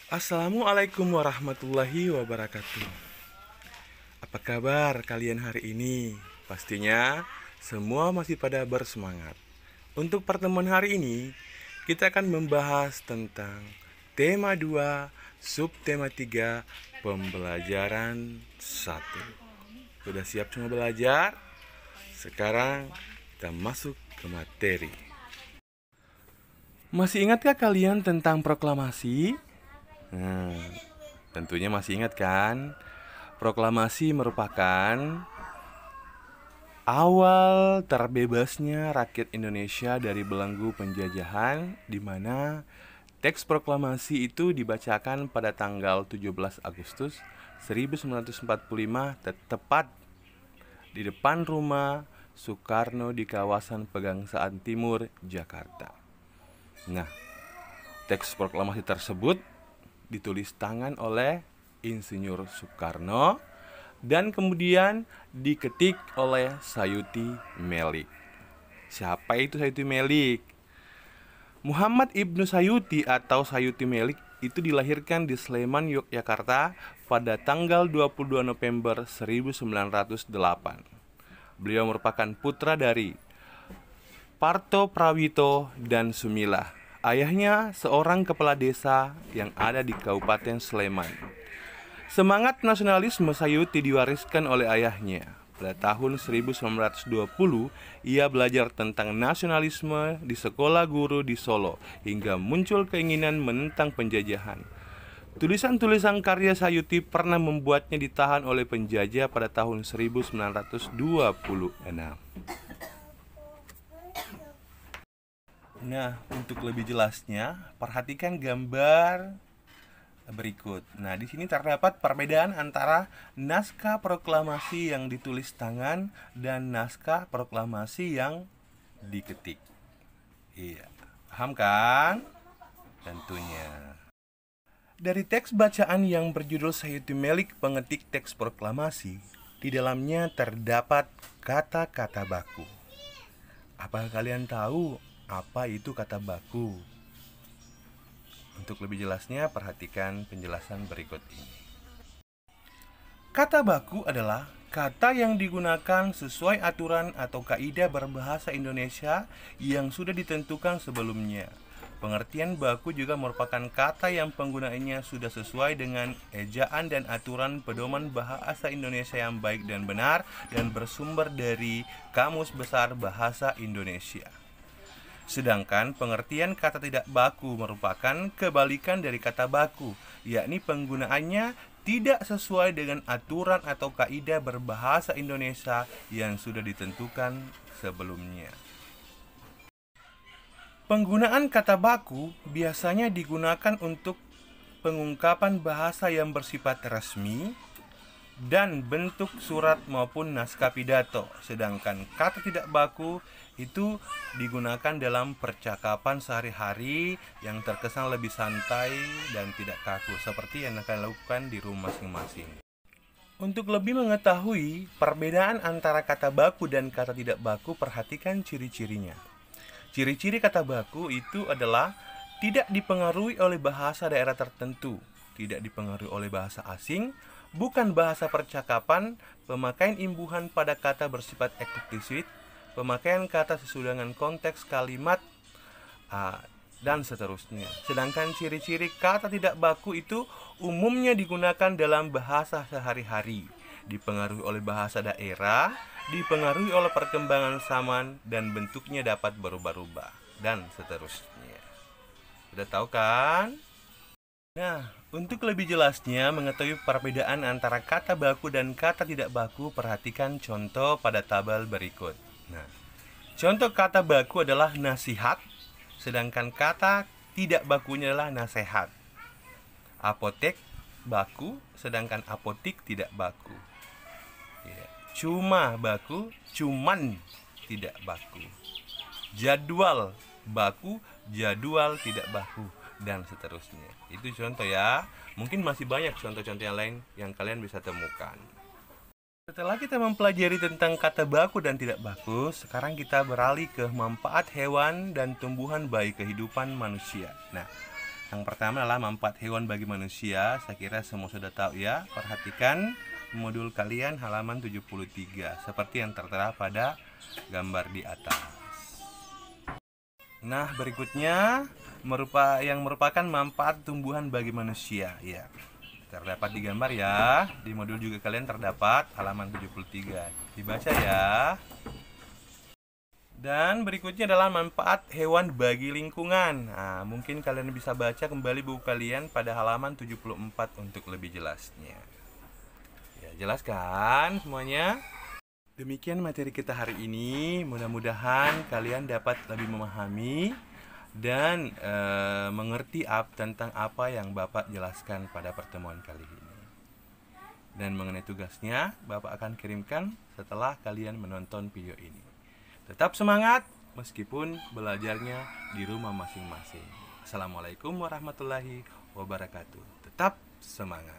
Assalamualaikum warahmatullahi wabarakatuh. Apa kabar kalian hari ini? Pastinya semua masih pada bersemangat. Untuk pertemuan hari ini, kita akan membahas tentang tema 2, subtema 3, pembelajaran 1. Sudah siap semua belajar? Sekarang kita masuk ke materi. Masih ingatkah kalian tentang proklamasi? Nah, tentunya masih ingat kan? Proklamasi merupakan awal terbebasnya rakyat Indonesia dari belenggu penjajahan, di mana teks proklamasi itu dibacakan pada tanggal 17 Agustus 1945 tepat di depan rumah Soekarno di kawasan Pegangsaan Timur, Jakarta. Nah, teks proklamasi tersebut ditulis tangan oleh Insinyur Soekarno dan kemudian diketik oleh Sayuti Melik. Siapa itu Sayuti Melik? Muhammad Ibnu Sayuti atau Sayuti Melik itu dilahirkan di Sleman, Yogyakarta pada tanggal 22 November 1908. Beliau merupakan putra dari Parto Prawito dan Sumilah. Ayahnya seorang kepala desa yang ada di Kabupaten Sleman. Semangat nasionalisme Sayuti diwariskan oleh ayahnya. Pada tahun 1920, ia belajar tentang nasionalisme di sekolah guru di Solo hingga muncul keinginan menentang penjajahan. Tulisan-tulisan karya Sayuti pernah membuatnya ditahan oleh penjajah pada tahun 1926. Nah, untuk lebih jelasnya, perhatikan gambar berikut. Nah, di sini terdapat perbedaan antara naskah proklamasi yang ditulis tangan dan naskah proklamasi yang diketik. Iya, paham kan? Tentunya. Dari teks bacaan yang berjudul Sayuti Melik pengetik teks proklamasi, di dalamnya terdapat kata-kata baku. Apakah kalian tahu apa itu kata baku? Untuk lebih jelasnya, perhatikan penjelasan berikut ini. Kata baku adalah kata yang digunakan sesuai aturan atau kaidah berbahasa Indonesia yang sudah ditentukan sebelumnya. Pengertian baku juga merupakan kata yang penggunaannya sudah sesuai dengan ejaan dan aturan pedoman bahasa Indonesia yang baik dan benar dan bersumber dari Kamus Besar Bahasa Indonesia. Sedangkan pengertian kata tidak baku merupakan kebalikan dari kata baku, yakni penggunaannya tidak sesuai dengan aturan atau kaidah berbahasa Indonesia yang sudah ditentukan sebelumnya. Penggunaan kata baku biasanya digunakan untuk pengungkapan bahasa yang bersifat resmi dan bentuk surat maupun naskah pidato. Sedangkan kata tidak baku itu digunakan dalam percakapan sehari-hari yang terkesan lebih santai dan tidak kaku, seperti yang kalian lakukan di rumah masing-masing. Untuk lebih mengetahui perbedaan antara kata baku dan kata tidak baku, perhatikan ciri-cirinya. Ciri-ciri kata baku itu adalah tidak dipengaruhi oleh bahasa daerah tertentu, tidak dipengaruhi oleh bahasa asing, bukan bahasa percakapan, pemakaian imbuhan pada kata bersifat eksplisit, pemakaian kata sesuai dengan konteks kalimat, dan seterusnya. Sedangkan ciri-ciri kata tidak baku itu umumnya digunakan dalam bahasa sehari-hari, dipengaruhi oleh bahasa daerah, dipengaruhi oleh perkembangan zaman, dan bentuknya dapat berubah-ubah, dan seterusnya. Sudah tahu kan? Nah, untuk lebih jelasnya mengetahui perbedaan antara kata baku dan kata tidak baku, perhatikan contoh pada tabel berikut. Nah, contoh kata baku adalah nasihat, sedangkan kata tidak bakunya adalah nasehat. Apotek baku, sedangkan apotik tidak baku. Cuma baku, cuman tidak baku. Jadwal baku, jadwal tidak baku, dan seterusnya. Itu contoh ya. Mungkin masih banyak contoh-contoh yang lain yang kalian bisa temukan. Setelah kita mempelajari tentang kata baku dan tidak baku, sekarang kita beralih ke manfaat hewan dan tumbuhan bagi kehidupan manusia. Nah, Yang pertama adalah manfaat hewan bagi manusia. Saya kira semua sudah tahu ya. Perhatikan modul kalian halaman 73 seperti yang tertera pada gambar di atas. Nah, berikutnya merupakan manfaat tumbuhan bagi manusia. Ya, terdapat di gambar ya. Di modul juga kalian terdapat halaman 73. Dibaca ya. Dan berikutnya adalah manfaat hewan bagi lingkungan. Nah, mungkin kalian bisa baca kembali buku kalian pada halaman 74 untuk lebih jelasnya. Ya, jelas kan semuanya? Demikian materi kita hari ini. Mudah-mudahan kalian dapat lebih memahami dan mengerti tentang apa yang Bapak jelaskan pada pertemuan kali ini. Dan mengenai tugasnya, Bapak akan kirimkan setelah kalian menonton video ini. Tetap semangat meskipun belajarnya di rumah masing-masing. Assalamualaikum warahmatullahi wabarakatuh. Tetap semangat.